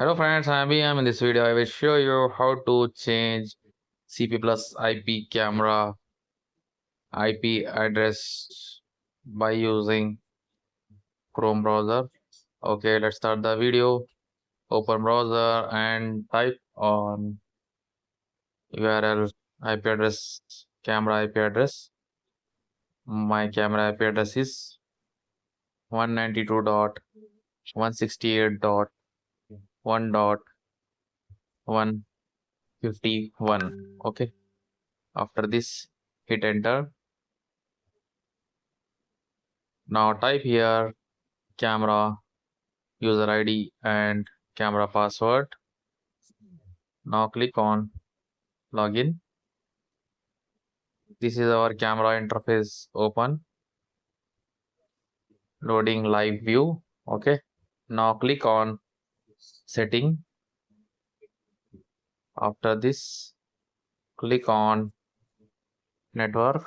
Hello friends, I am BM. In this video I will show you how to change CP plus IP camera IP address by using Chrome browser. Okay, let's start the video. Open browser and type on URL IP address, camera IP address. My camera IP address is 192.168.1.151. Okay, after this hit enter. Now type here camera user ID and camera password. Now click on login. This is our camera interface open. Loading live view. Okay. Now click on setting. After this, click on network.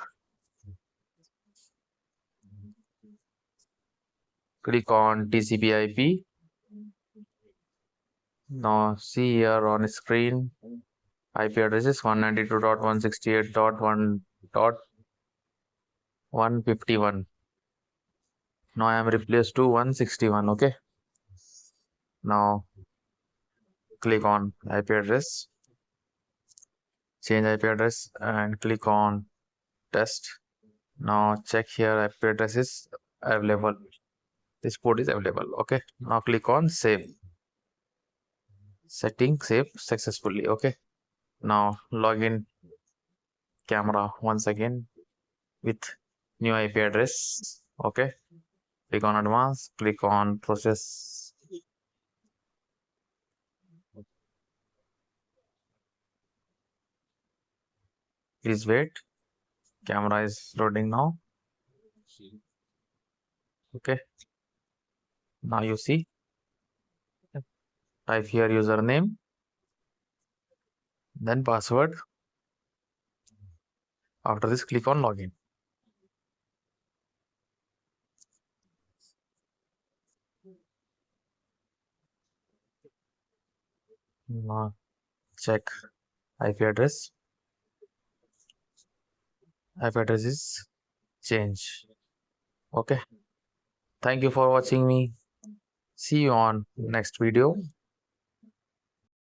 Click on TCP IP. Now see here on screen IP address is 192.168.1.151. Now I am replaced to 161. Okay. Now click on IP address, change IP address and click on test. Now check here IP address is available. This port is available. Okay. Now click on save. Setting save successfully. Okay. Now login camera once again with new IP address. Okay. Click on advanced. Click on process. Please wait. Camera is loading now. Okay. Now you see. Type here username, then password. After this, click on login. Now check IP address. IP address is change. Okay. Thank you for watching me. See you on next video.